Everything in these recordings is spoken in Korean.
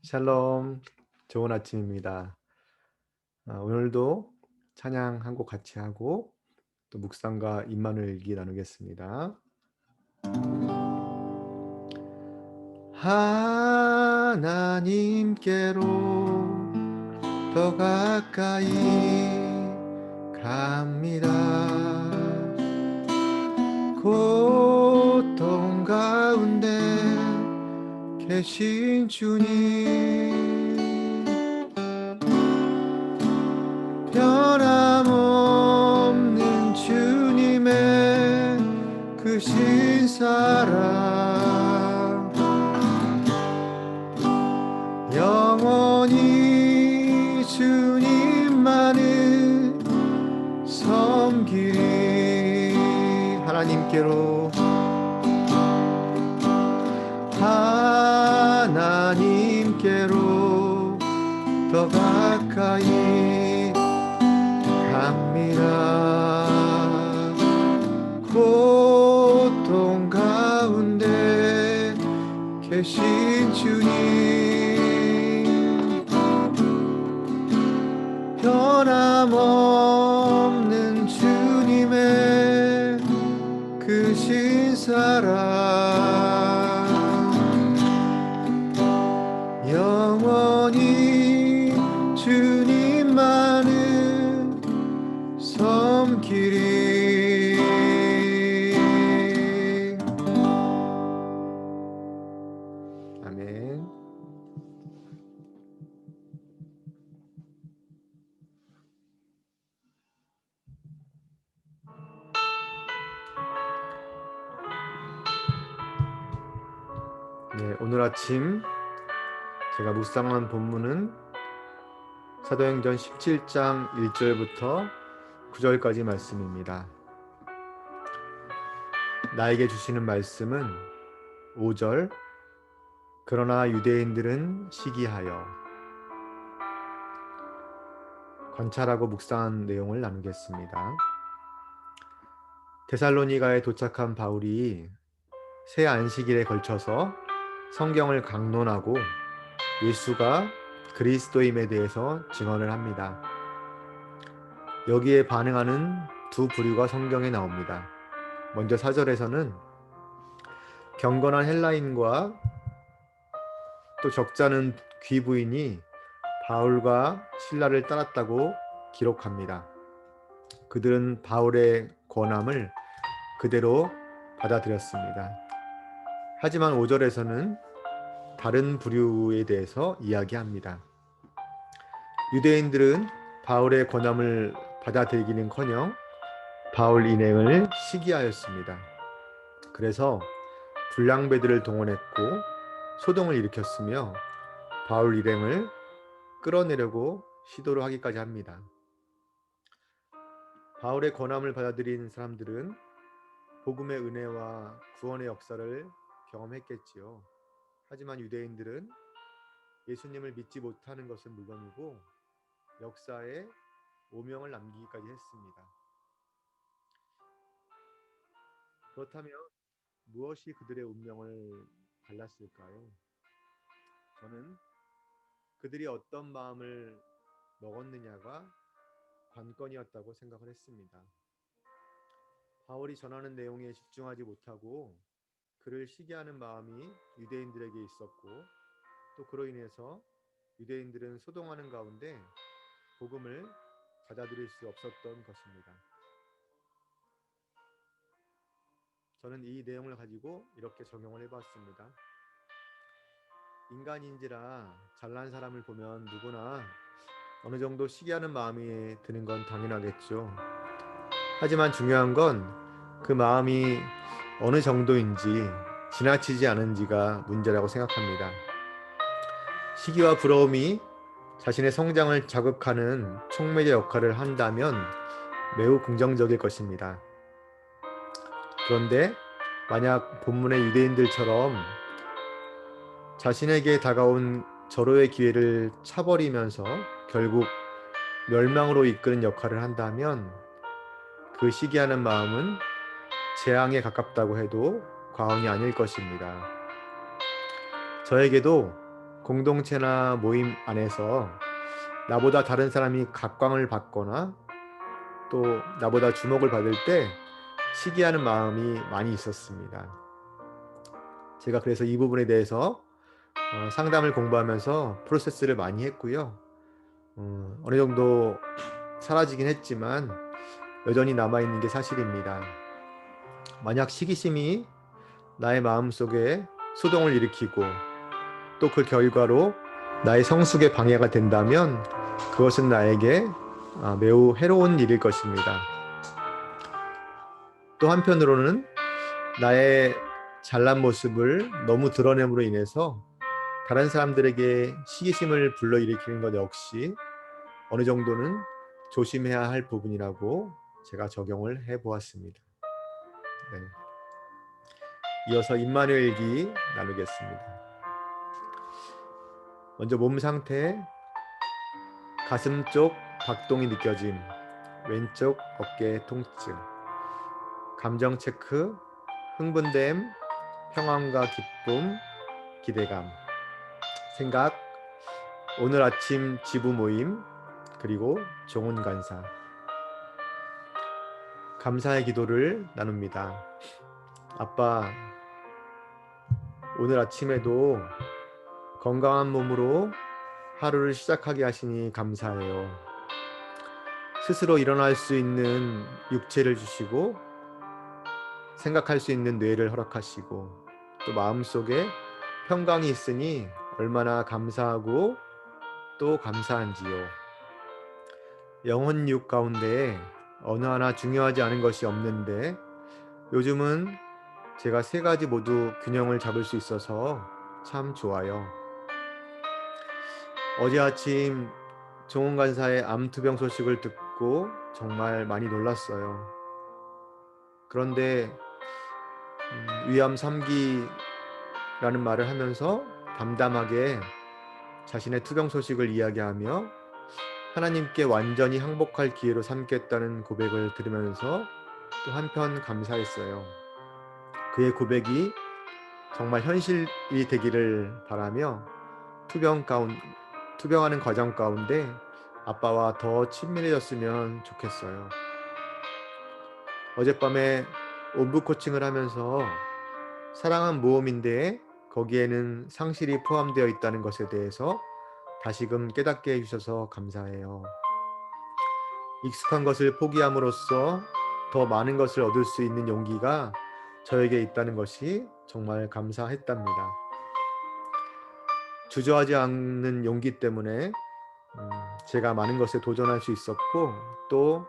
샬롬, 좋은 아침입니다. 오늘도 찬양 한 곡 같이 하고 또 묵상과 임마누엘 일기 나누겠습니다. 하나님께로 더 가까이 갑니다. 고통 가운데 계신 주님, 변함없는 주님의 그 신사랑 영원히 주님만을 섬기리. 하나님께로 더 가까이 갑니다. 고통 가운데 계신 주님, 변함없는 주님의 그 신사랑 영원히 주님만을 섬기리. 아멘. 네, 오늘 아침 제가 묵상한 본문은 사도행전 17장 1절부터 9절까지 말씀입니다. 나에게 주시는 말씀은 5절, 그러나 유대인들은 시기하여. 관찰하고 묵상한 내용을 나누겠습니다. 데살로니가에 도착한 바울이 새 안식일에 걸쳐서 성경을 강론하고 예수가 그리스도임에 대해서 증언을 합니다. 여기에 반응하는 두 부류가 성경에 나옵니다. 먼저 4절에서는 경건한 헬라인과 또 적잖은 귀부인이 바울과 실라를 따랐다고 기록합니다. 그들은 바울의 권함을 그대로 받아들였습니다. 하지만 5절에서는 다른 부류에 대해서 이야기합니다. 유대인들은 바울의 권함을 받아들이기는커녕 바울 일행을 시기하였습니다. 그래서 불량배들을 동원했고 소동을 일으켰으며 바울 일행을 끌어내려고 시도를 하기까지 합니다. 바울의 권함을 받아들인 사람들은 복음의 은혜와 구원의 역사를 경험했겠지요. 하지만 유대인들은 예수님을 믿지 못하는 것은 물론이고 역사에 오명을 남기기까지 했습니다. 그렇다면 무엇이 그들의 운명을 갈랐을까요? 저는 그들이 어떤 마음을 먹었느냐가 관건이었다고 생각을 했습니다. 바울이 전하는 내용에 집중하지 못하고 그를 시기하는 마음이 유대인들에게 있었고 또 그로 인해서 유대인들은 소동하는 가운데 복음을 받아들일 수 없었던 것입니다. 저는 이 내용을 가지고 이렇게 적용을 해봤습니다. 인간인지라 잘난 사람을 보면 누구나 어느 정도 시기하는 마음이 드는 건 당연하겠죠. 하지만 중요한 건 그 마음이 어느 정도인지 지나치지 않은지가 문제라고 생각합니다. 시기와 부러움이 자신의 성장을 자극하는 촉매제 역할을 한다면 매우 긍정적일 것입니다. 그런데 만약 본문의 유대인들처럼 자신에게 다가온 절호의 기회를 차버리면서 결국 멸망으로 이끄는 역할을 한다면 그 시기하는 마음은 재앙에 가깝다고 해도 과언이 아닐 것입니다. 저에게도 공동체나 모임 안에서 나보다 다른 사람이 각광을 받거나 또 나보다 주목을 받을 때 시기하는 마음이 많이 있었습니다. 제가 그래서 이 부분에 대해서 상담을 공부하면서 프로세스를 많이 했고요. 어느 정도 사라지긴 했지만 여전히 남아있는 게 사실입니다. 만약 시기심이 나의 마음속에 소동을 일으키고 또 그 결과로 나의 성숙에 방해가 된다면 그것은 나에게 매우 해로운 일일 것입니다. 또 한편으로는 나의 잘난 모습을 너무 드러냄으로 인해서 다른 사람들에게 시기심을 불러일으키는 것 역시 어느 정도는 조심해야 할 부분이라고 제가 적용을 해보았습니다. 네. 이어서 임마누엘기 나누겠습니다. 먼저 몸 상태, 가슴 쪽 박동이 느껴짐, 왼쪽 어깨 통증, 감정 체크, 흥분됨, 평안과 기쁨, 기대감, 생각, 오늘 아침 지부 모임, 그리고 종훈 간사. 감사의 기도를 나눕니다. 아빠, 오늘 아침에도 건강한 몸으로 하루를 시작하게 하시니 감사해요. 스스로 일어날 수 있는 육체를 주시고 생각할 수 있는 뇌를 허락하시고 또 마음속에 평강이 있으니 얼마나 감사하고 또 감사한지요. 영혼 육 가운데 어느 하나 중요하지 않은 것이 없는데 요즘은 제가 세 가지 모두 균형을 잡을 수 있어서 참 좋아요. 어제 아침 종훈 간사의 암투병 소식을 듣고 정말 많이 놀랐어요. 그런데 위암 3기라는 말을 하면서 담담하게 자신의 투병 소식을 이야기하며 하나님께 완전히 항복할 기회로 삼겠다는 고백을 들으면서 또 한편 감사했어요. 그의 고백이 정말 현실이 되기를 바라며 투병하는 과정 가운데 아빠와 더 친밀해졌으면 좋겠어요. 어젯밤에 온부 코칭을 하면서 사랑은 모험인데 거기에는 상실이 포함되어 있다는 것에 대해서 다시금 깨닫게 해주셔서 감사해요. 익숙한 것을 포기함으로써 더 많은 것을 얻을 수 있는 용기가 저에게 있다는 것이 정말 감사했답니다. 주저하지 않는 용기 때문에 제가 많은 것에 도전할 수 있었고 또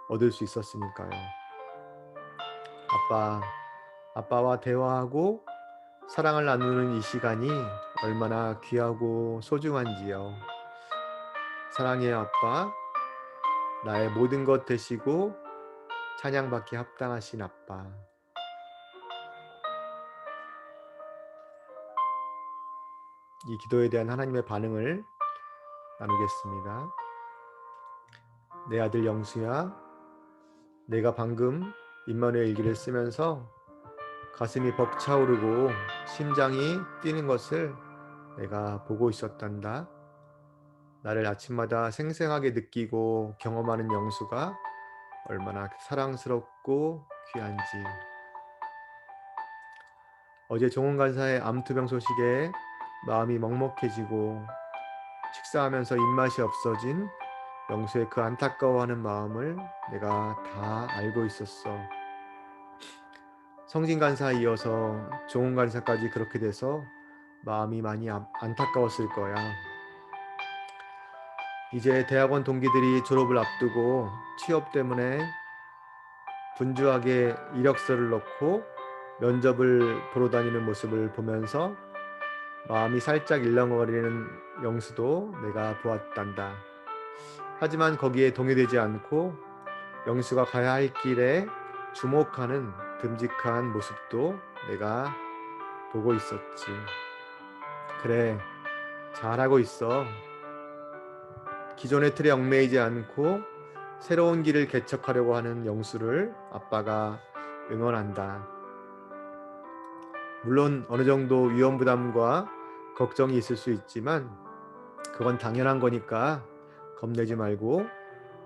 얻을 수 있었으니까요. 아빠와 대화하고 사랑을 나누는 이 시간이 얼마나 귀하고 소중한지요. 사랑해요, 아빠. 나의 모든 것 되시고 찬양받기 합당하신 아빠. 이 기도에 대한 하나님의 반응을 나누겠습니다. 내 아들 영수야, 내가 방금 임마누엘 일기를 쓰면서 가슴이 벅차오르고 심장이 뛰는 것을 내가 보고 있었단다. 나를 아침마다 생생하게 느끼고 경험하는 영수가 얼마나 사랑스럽고 귀한지. 어제 종훈 간사의 암투병 소식에 마음이 먹먹해지고 식사하면서 입맛이 없어진 영수의 그 안타까워하는 마음을 내가 다 알고 있었어. 성진 간사에 이어서 종훈 간사까지 그렇게 돼서 마음이 많이 안타까웠을 거야. 이제 대학원 동기들이 졸업을 앞두고 취업 때문에 분주하게 이력서를 넣고 면접을 보러 다니는 모습을 보면서 마음이 살짝 일렁거리는 영수도 내가 보았단다. 하지만 거기에 동요되지 않고 영수가 가야 할 길에 주목하는 듬직한 모습도 내가 보고 있었지. 그래, 잘하고 있어. 기존의 틀에 얽매이지 않고 새로운 길을 개척하려고 하는 영수를 아빠가 응원한다. 물론 어느 정도 위험 부담과 걱정이 있을 수 있지만 그건 당연한 거니까 겁내지 말고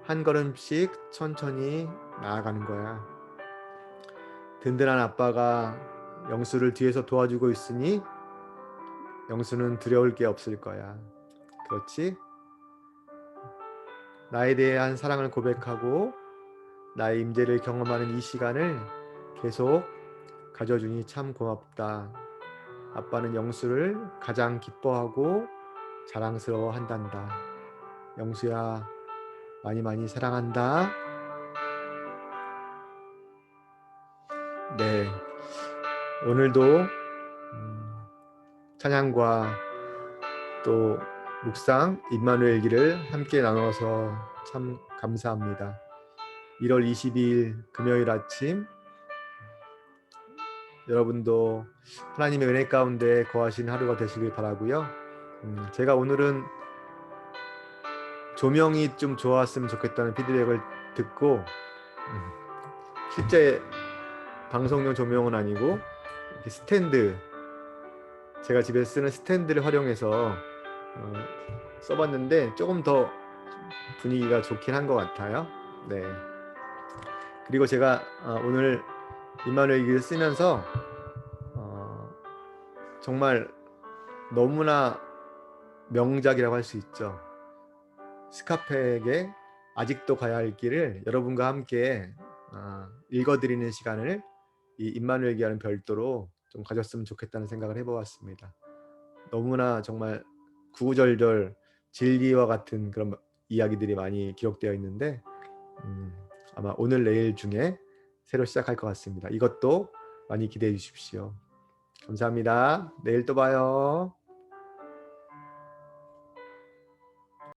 한 걸음씩 천천히 나아가는 거야. 든든한 아빠가 영수를 뒤에서 도와주고 있으니 영수는 두려울 게 없을 거야. 그렇지? 나에 대한 사랑을 고백하고 나의 임재를 경험하는 이 시간을 계속 가져주니 참 고맙다. 아빠는 영수를 가장 기뻐하고 자랑스러워 한단다. 영수야, 많이 많이 사랑한다. 네, 오늘도 찬양과 또 묵상 임마누엘기를 함께 나눠서 참 감사합니다. 1월 22일 금요일 아침 여러분도 하나님의 은혜 가운데 거하신 하루가 되시길 바라고요. 제가 오늘은 조명이 좀 좋았으면 좋겠다는 피드백을 듣고 실제 방송용 조명은 아니고 이렇게 스탠드, 제가 집에 쓰는 스탠드를 활용해서 써봤는데 조금 더 분위기가 좋긴 한 것 같아요. 네. 그리고 제가 오늘 임마누엘기를 쓰면서 정말 너무나 명작이라고 할 수 있죠. 스카페에게 아직도 가야 할 길을 여러분과 함께 읽어드리는 시간을 이 임마누엘기와는 별도로 좀 가졌으면 좋겠다는 생각을 해보았습니다. 너무나 정말 구구절절 진리와 같은 그런 이야기들이 많이 기록되어 있는데 아마 오늘 내일 중에 새로 시작할 것 같습니다. 이것도 많이 기대해 주십시오. 감사합니다. 내일 또 봐요.